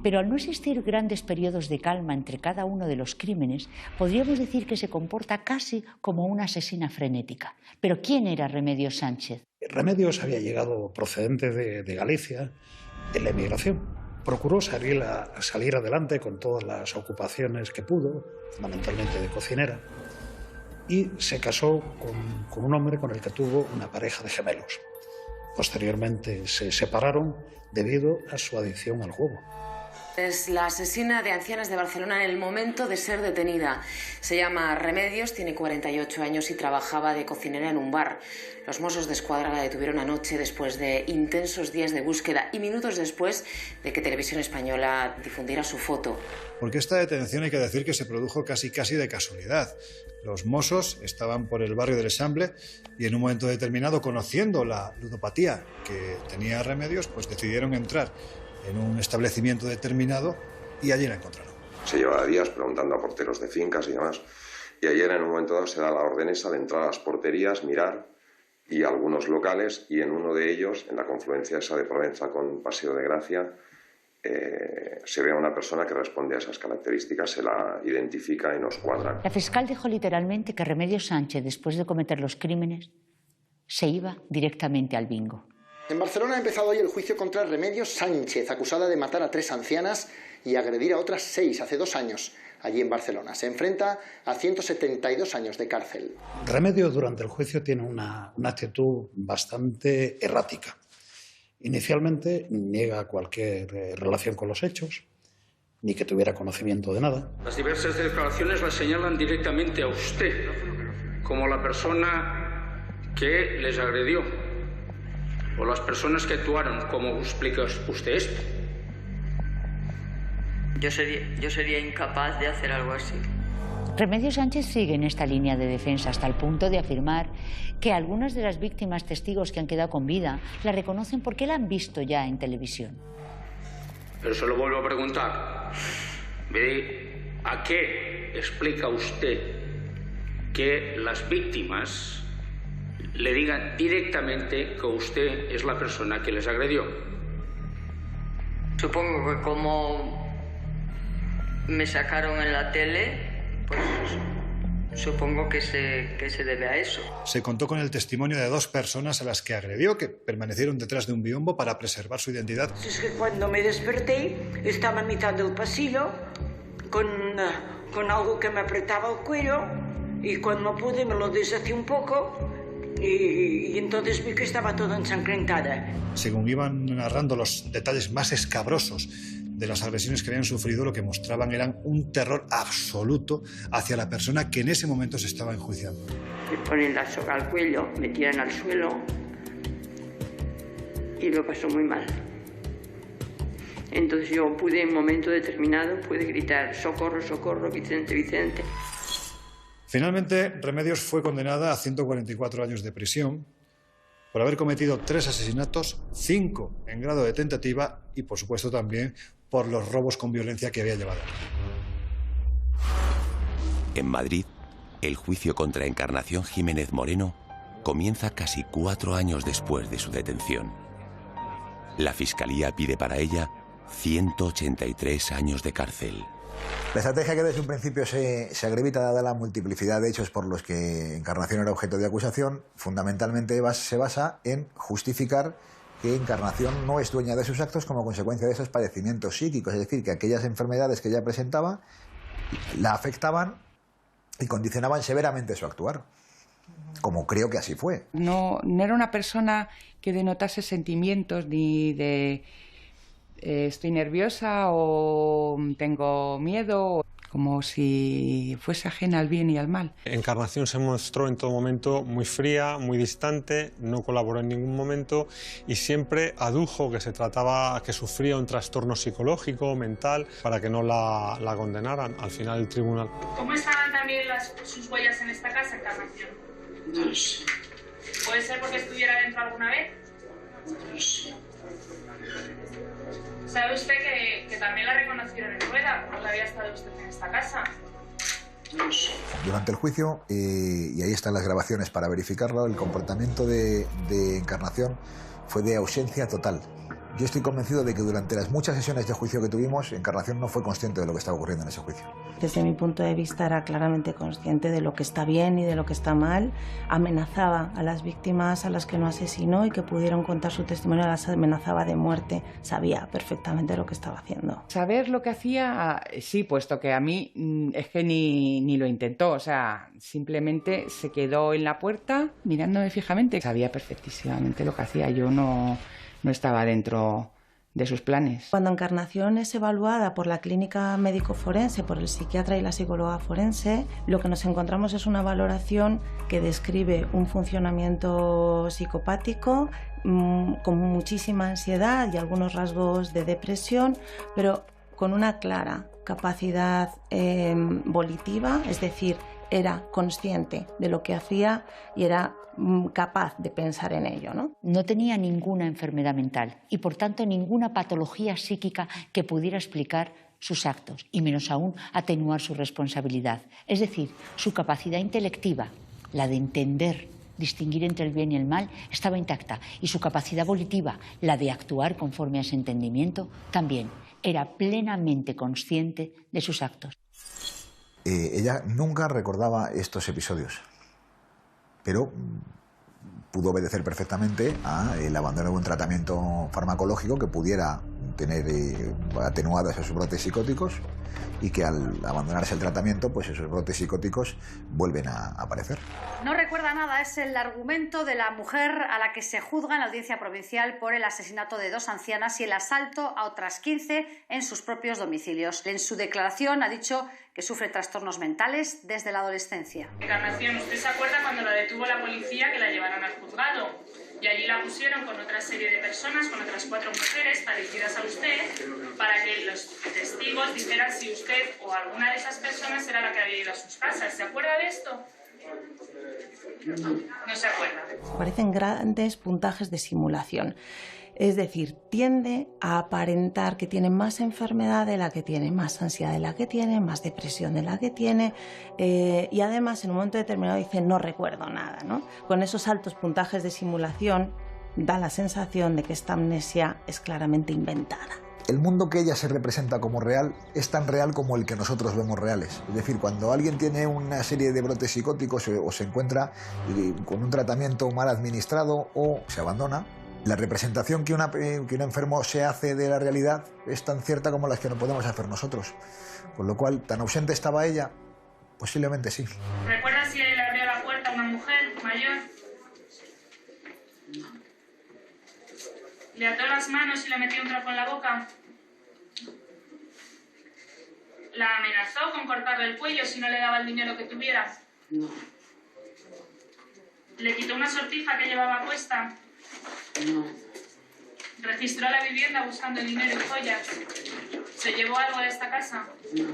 Pero al no existir grandes periodos de calma entre cada uno de los crímenes, podríamos decir que se comporta casi como una asesina frenética. ¿Pero quién era Remedios Sánchez? Remedios había llegado procedente de Galicia, en la emigración. Procuró salir adelante con todas las ocupaciones que pudo, fundamentalmente de cocinera, y se casó con un hombre con el que tuvo una pareja de gemelos. Posteriormente se separaron debido a su adicción al juego. Es la asesina de ancianas de Barcelona en el momento de ser detenida. Se llama Remedios, tiene 48 años y trabajaba de cocinera en un bar. Los Mossos d'Esquadra la detuvieron anoche después de intensos días de búsqueda y minutos después de que Televisión Española difundiera su foto. Porque esta detención hay que decir que se produjo casi de casualidad. Los Mossos estaban por el barrio del Eixample y en un momento determinado, conociendo la ludopatía que tenía Remedios, pues decidieron entrar en un establecimiento determinado y allí la encontraron. Se llevaba días preguntando a porteros de fincas y demás. Y ayer en un momento dado se da la orden esa de entrar a las porterías, mirar y a algunos locales y en uno de ellos, en la confluencia esa de Provenza con Paseo de Gracia, se ve a una persona que responde a esas características, se la identifica y nos cuadra. La fiscal dijo literalmente que Remedios Sánchez, después de cometer los crímenes, se iba directamente al bingo. En Barcelona ha empezado hoy el juicio contra Remedios Sánchez, acusada de matar a 3 ancianas y agredir a otras 6 hace 2 años, allí en Barcelona. Se enfrenta a 172 años de cárcel. Remedios durante el juicio tiene una actitud bastante errática. Inicialmente niega cualquier relación con los hechos, ni que tuviera conocimiento de nada. Las diversas declaraciones la señalan directamente a usted como la persona que les agredió. O las personas que actuaron, ¿cómo explica usted esto? Yo sería incapaz de hacer algo así. Remedios Sánchez sigue en esta línea de defensa hasta el punto de afirmar que algunas de las víctimas testigos que han quedado con vida la reconocen porque la han visto ya en televisión. Pero se lo vuelvo a preguntar. ¿A qué explica usted que las víctimas le digan directamente que usted es la persona que les agredió? Supongo que como me sacaron en la tele, pues supongo que se debe a eso. Se contó con el testimonio de 2 personas a las que agredió, que permanecieron detrás de un biombo para preservar su identidad. Es que cuando me desperté, estaba a mitad del pasillo con algo que me apretaba el cuello, y cuando pude me lo deshice un poco y entonces vi que estaba toda ensangrentada. Según iban narrando los detalles más escabrosos de las agresiones que habían sufrido, lo que mostraban eran un terror absoluto hacia la persona que en ese momento se estaba enjuiciando. Me ponen la soga al cuello, me tiran al suelo y lo pasó muy mal. Entonces yo pude, en un momento determinado, pude gritar: socorro, socorro, Vicente, Vicente. Finalmente, Remedios fue condenada a 144 años de prisión por haber cometido 3 asesinatos, 5 en grado de tentativa y, por supuesto, también por los robos con violencia que había llevado. En Madrid, el juicio contra Encarnación Jiménez Moreno comienza casi 4 años después de su detención. La Fiscalía pide para ella 183 años de cárcel. La estrategia que desde un principio se acredita, dada la multiplicidad de hechos por los que Encarnación era objeto de acusación, fundamentalmente se basa en justificar que Encarnación no es dueña de sus actos como consecuencia de esos padecimientos psíquicos, es decir, que aquellas enfermedades que ella presentaba la afectaban y condicionaban severamente su actuar, como creo que así fue. No era una persona que denotase sentimientos ni de estoy nerviosa o tengo miedo, como si fuese ajena al bien y al mal. Encarnación se mostró en todo momento muy fría, muy distante, no colaboró en ningún momento y siempre adujo que se trataba, que sufría un trastorno psicológico, mental, para que no la condenaran al final del tribunal. ¿Cómo estaban también sus huellas en esta casa, Encarnación? No lo sé. ¿Puede ser porque estuviera dentro alguna vez? No lo sé. ¿Sabe usted que también la reconocieron en Rueda cuando había estado usted en esta casa? No lo sé. Durante el juicio, y ahí están las grabaciones para verificarlo, el comportamiento de Encarnación fue de ausencia total. Yo estoy convencido de que durante las muchas sesiones de juicio que tuvimos, Encarnación no fue consciente de lo que estaba ocurriendo en ese juicio. Desde mi punto de vista era claramente consciente de lo que está bien y de lo que está mal. Amenazaba a las víctimas a las que no asesinó y que pudieron contar su testimonio, las amenazaba de muerte. Sabía perfectamente lo que estaba haciendo. Saber lo que hacía, sí, puesto que a mí es que ni lo intentó. O sea, simplemente se quedó en la puerta mirándome fijamente. Sabía perfectísimamente lo que hacía. Yo no estaba dentro de sus planes. Cuando Encarnación es evaluada por la clínica médico-forense, por el psiquiatra y la psicóloga forense, lo que nos encontramos es una valoración que describe un funcionamiento psicopático con muchísima ansiedad y algunos rasgos de depresión, pero con una clara capacidad volitiva, es decir, era consciente de lo que hacía y era capaz de pensar en ello, ¿no? No tenía ninguna enfermedad mental y, por tanto, ninguna patología psíquica que pudiera explicar sus actos y, menos aún, atenuar su responsabilidad. Es decir, su capacidad intelectiva, la de entender, distinguir entre el bien y el mal, estaba intacta y su capacidad volitiva, la de actuar conforme a ese entendimiento, también era plenamente consciente de sus actos. Ella nunca recordaba estos episodios, pero pudo obedecer perfectamente al abandono de un tratamiento farmacológico que pudiera tener atenuados esos brotes psicóticos y que al abandonarse el tratamiento, pues esos brotes psicóticos vuelven a aparecer. No recuerda nada, es el argumento de la mujer a la que se juzga en la audiencia provincial por el asesinato de 2 ancianas y el asalto a otras 15 en sus propios domicilios. En su declaración ha dicho que sufre trastornos mentales desde la adolescencia. Encarnación, ¿usted se acuerda cuando la detuvo la policía que la llevaron al juzgado? Y allí la pusieron con otra serie de personas, con otras 4 mujeres parecidas a usted, para que los testigos dijeran si usted o alguna de esas personas era la que había ido a sus casas. ¿Se acuerda de esto? No se acuerda. Parecen grandes puntajes de simulación. Es decir, tiende a aparentar que tiene más enfermedad de la que tiene, más ansiedad de la que tiene, más depresión de la que tiene, y además en un momento determinado dice no recuerdo nada, ¿no? Con esos altos puntajes de simulación da la sensación de que esta amnesia es claramente inventada. El mundo que ella se representa como real es tan real como el que nosotros vemos reales. Es decir, cuando alguien tiene una serie de brotes psicóticos o se encuentra con un tratamiento mal administrado o se abandona, la representación que un enfermo se hace de la realidad es tan cierta como las que no podemos hacer nosotros. Con lo cual, ¿tan ausente estaba ella? Posiblemente sí. ¿Recuerdas si le abrió la puerta a una mujer mayor? ¿Le ató las manos y le metió un trapo en la boca? ¿La amenazó con cortarle el cuello si no le daba el dinero que tuviera? No. ¿Le quitó una sortija que llevaba a cuesta? No. ¿Registró la vivienda buscando dinero y joyas? ¿Se llevó algo de esta casa? No.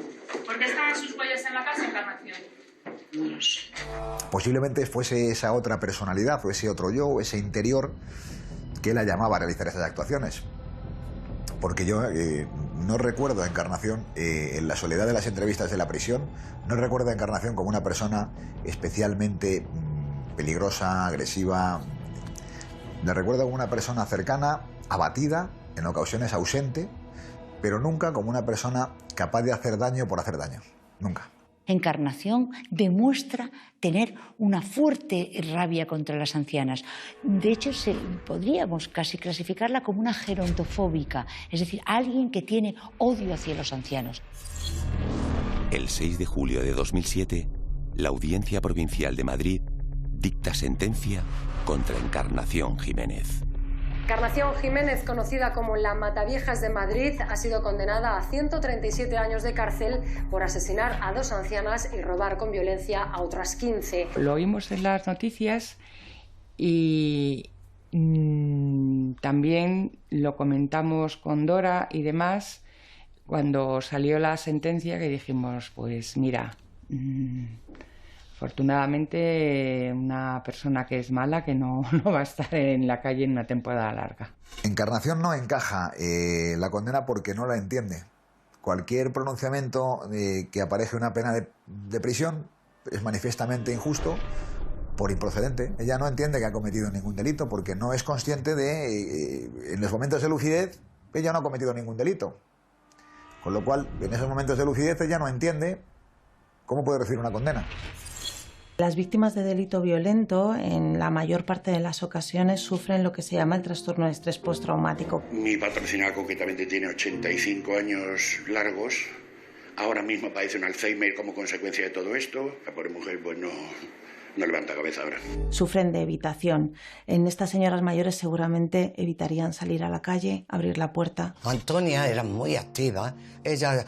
¿Por qué estaban sus huellas en la casa, Encarnación? No lo sé. Posiblemente fuese esa otra personalidad o ese otro yo, o ese interior que la llamaba a realizar esas actuaciones. Porque yo no recuerdo a Encarnación, en la soledad de las entrevistas de la prisión, no recuerdo a Encarnación como una persona especialmente peligrosa, agresiva. La recuerdo como una persona cercana, abatida, en ocasiones ausente, pero nunca como una persona capaz de hacer daño por hacer daño. Nunca. Encarnación demuestra tener una fuerte rabia contra las ancianas. De hecho, podríamos casi clasificarla como una gerontofóbica, es decir, alguien que tiene odio hacia los ancianos. El 6 de julio de 2007, la Audiencia Provincial de Madrid dicta sentencia contra Encarnación Jiménez. Encarnación Jiménez, conocida como la Mataviejas de Madrid, ha sido condenada a 137 años de cárcel por asesinar a 2 ancianas y robar con violencia a otras 15. Lo oímos en las noticias y también lo comentamos con Dora y demás cuando salió la sentencia, que dijimos, pues mira, afortunadamente una persona que es mala, que no va a estar en la calle en una temporada larga. Encarnación no encaja la condena porque no la entiende. Cualquier pronunciamiento que apareje una pena de prisión es manifiestamente injusto por improcedente. Ella no entiende que ha cometido ningún delito porque no es consciente de, en los momentos de lucidez, ella no ha cometido ningún delito. Con lo cual, en esos momentos de lucidez ella no entiende cómo puede recibir una condena. Las víctimas de delito violento, en la mayor parte de las ocasiones, sufren lo que se llama el trastorno de estrés postraumático. Mi patrocinada concretamente tiene 85 años largos. Ahora mismo padece un Alzheimer como consecuencia de todo esto. La pobre mujer pues no levanta cabeza ahora. Sufren de evitación. En estas señoras mayores seguramente evitarían salir a la calle, abrir la puerta. Antonia era muy activa. Ella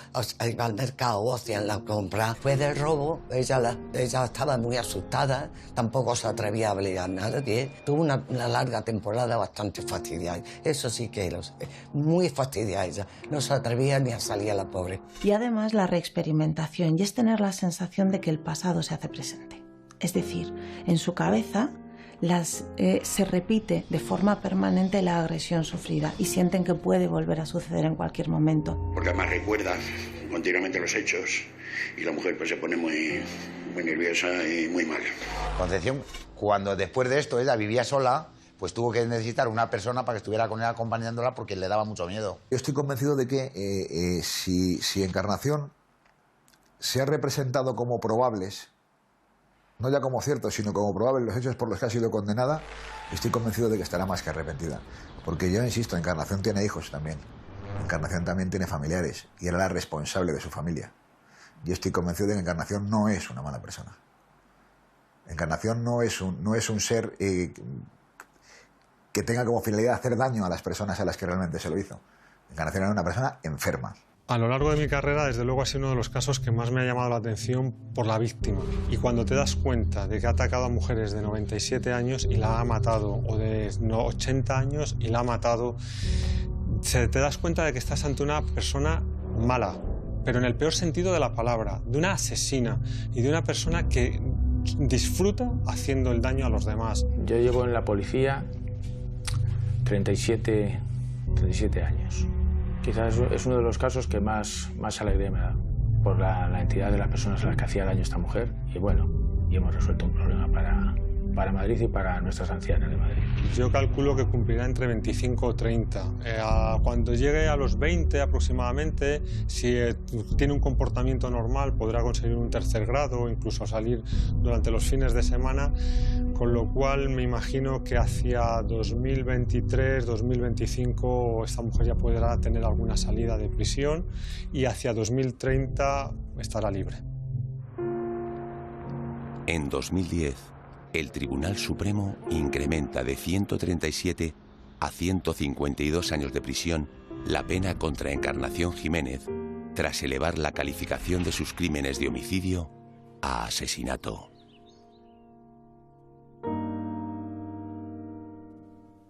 iba al mercado, hacían la compra. Después del robo, ella estaba muy asustada. Tampoco se atrevía a hablar a nadie. Tuvo una larga temporada bastante fastidiada. Eso sí que lo sé. Muy fastidiada ella. No se atrevía ni a salir a la pobre. Y además la reexperimentación. Y es tener la sensación de que el pasado se hace presente. Es decir, en su cabeza se repite de forma permanente la agresión sufrida y sienten que puede volver a suceder en cualquier momento. Porque además recuerda continuamente los hechos y la mujer pues se pone muy nerviosa y muy mal. Concepción, cuando después de esto ella vivía sola, pues tuvo que necesitar una persona para que estuviera con ella acompañándola porque le daba mucho miedo. Yo estoy convencido de que si Encarnación se ha representado como probables, no ya como ciertos, sino como probables los hechos por los que ha sido condenada, estoy convencido de que estará más que arrepentida. Porque yo insisto, Encarnación tiene hijos también. Encarnación también tiene familiares y era la responsable de su familia. Yo estoy convencido de que Encarnación no es una mala persona. Encarnación no es un ser que tenga como finalidad hacer daño a las personas a las que realmente se lo hizo. Encarnación era una persona enferma. A lo largo de mi carrera, desde luego, ha sido uno de los casos que más me ha llamado la atención por la víctima. Y cuando te das cuenta de que ha atacado a mujeres de 97 años y la ha matado, o de 80 años y la ha matado, te das cuenta de que estás ante una persona mala, pero en el peor sentido de la palabra, de una asesina y de una persona que disfruta haciendo el daño a los demás. Yo llevo en la policía 37 años. Quizás es uno de los casos que más alegría me da, por la entidad de las personas a las que hacía daño esta mujer. Y bueno, y hemos resuelto un problema para Madrid y para nuestras ancianas de Madrid. Yo calculo que cumplirá entre 25 o 30. Cuando llegue a los 20 aproximadamente, si tiene un comportamiento normal, podrá conseguir un tercer grado o incluso salir durante los fines de semana, con lo cual me imagino que hacia 2023, 2025 esta mujer ya podrá tener alguna salida de prisión y hacia 2030 estará libre. En 2010, el Tribunal Supremo incrementa de 137 a 152 años de prisión la pena contra Encarnación Jiménez tras elevar la calificación de sus crímenes de homicidio a asesinato.